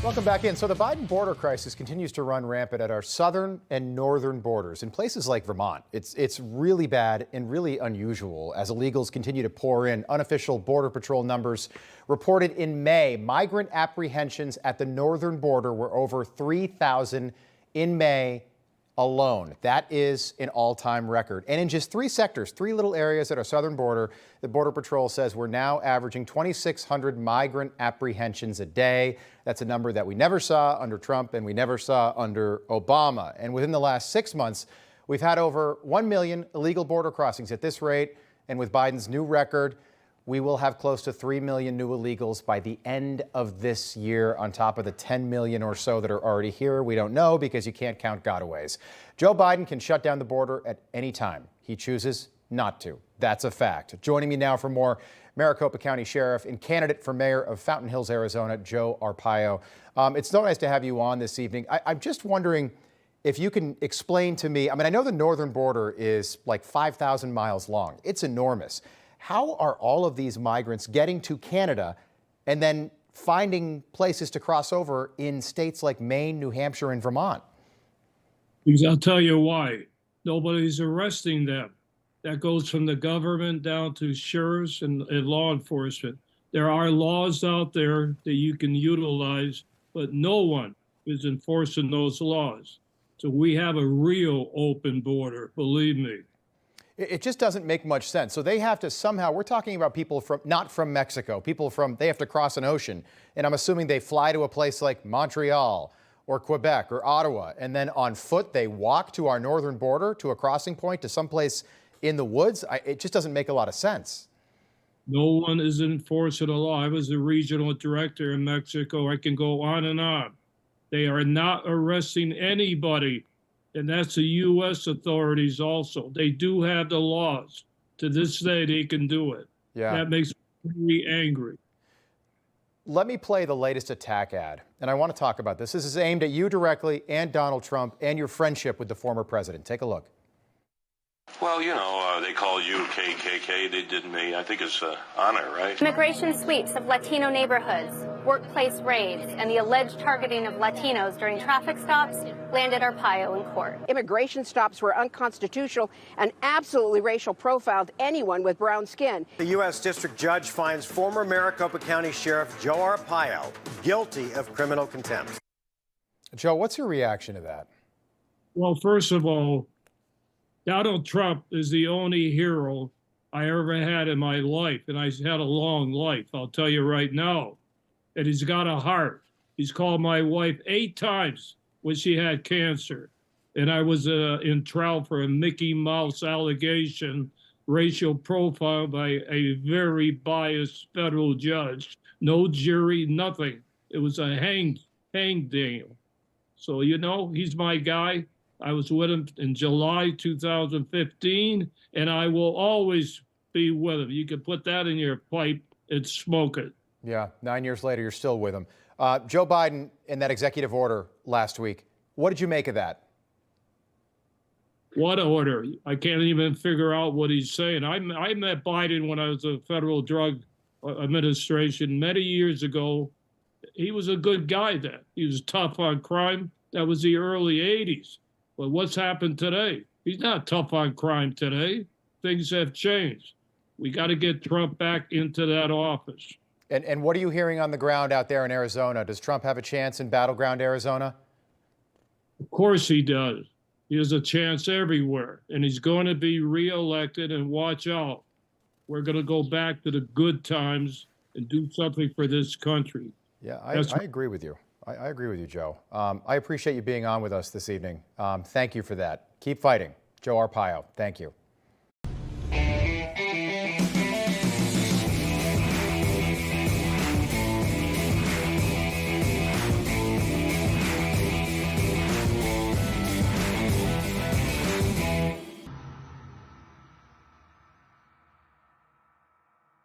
Welcome back in. So the Biden border crisis continues to run rampant at our southern and northern borders. In places like Vermont, it's really bad and really unusual as illegals continue to pour in. Unofficial Border Patrol numbers reported in May, migrant apprehensions at the northern border were over 3,000 in May alone. That is an all-time record. And in just three sectors, three little areas at our southern border, the Border Patrol says we're now averaging 2,600 migrant apprehensions a day. That's a number that we never saw under Trump and we never saw under Obama. And within the last 6 months, we've had over 1 million illegal border crossings. At this rate, and with Biden's new record, we will have close to 3 million new illegals by the end of this year, on top of the 10 million or so that are already here. We don't know because you can't count gotaways. Joe Biden can shut down the border at any time. He chooses not to. That's a fact. Joining me now for more, Maricopa County Sheriff and candidate for mayor of Fountain Hills, Arizona, Joe Arpaio. It's so nice to have you on this evening. I'm just wondering if you can explain to me, I know the northern border is like 5,000 miles long. It's enormous. How are all of these migrants getting to Canada and then finding places to cross over in states like Maine, New Hampshire, and Vermont? Because I'll tell you why. Nobody's arresting them. That goes from the government down to sheriffs and law enforcement. There are laws out there that you can utilize, but no one is enforcing those laws. So we have a real open border, believe me. It just doesn't make much sense. So they have to somehow, we're talking about people from, not from Mexico, they have to cross an ocean. And I'm assuming they fly to a place like Montreal or Quebec or Ottawa. And then on foot, they walk to our northern border to a crossing point to someplace in the woods. It just doesn't make a lot of sense. No one is enforcing the law. I was the regional director in Mexico. I can go on and on. They are not arresting anybody. And that's the U.S. authorities also. They do have the laws. To this day, they can do it. Yeah. That makes me really angry. Let me play the latest attack ad. And I want to talk about this. This is aimed at you directly and Donald Trump and your friendship with the former president. Take a look. Well, they call you KKK. They did me. I think it's honor, right? Immigration sweeps of Latino neighborhoods, workplace raids, and the alleged targeting of Latinos during traffic stops landed Arpaio in court. Immigration stops were unconstitutional and absolutely racial profiled anyone with brown skin. The U.S. District Judge finds former Maricopa County Sheriff Joe Arpaio guilty of criminal contempt. Joe, what's your reaction to that? Well, first of all, Donald Trump is the only hero I ever had in my life, and I've had a long life, I'll tell you right now. And he's got a heart. He's called my wife 8 times when she had cancer. And I was in trial for a Mickey Mouse allegation, racial profile by a very biased federal judge. No jury, nothing. It was a hang deal. So, he's my guy. I was with him in July 2015, and I will always be with him. You can put that in your pipe and smoke it. Yeah, 9 years later, you're still with him. Joe Biden and that executive order last week, what did you make of that? What order? I can't even figure out what he's saying. I met Biden when I was a Federal Drug Administration many years ago. He was a good guy then. He was tough on crime. That was the early 80s. But what's happened today? He's not tough on crime today. Things have changed. We got to get Trump back into that office. And what are you hearing on the ground out there in Arizona? Does Trump have a chance in battleground Arizona? Of course he does. He has a chance everywhere. And he's going to be reelected, and watch out. We're going to go back to the good times and do something for this country. Yeah, I agree with you. I agree with you, Joe. I appreciate you being on with us this evening. Thank you for that. Keep fighting. Joe Arpaio, thank you.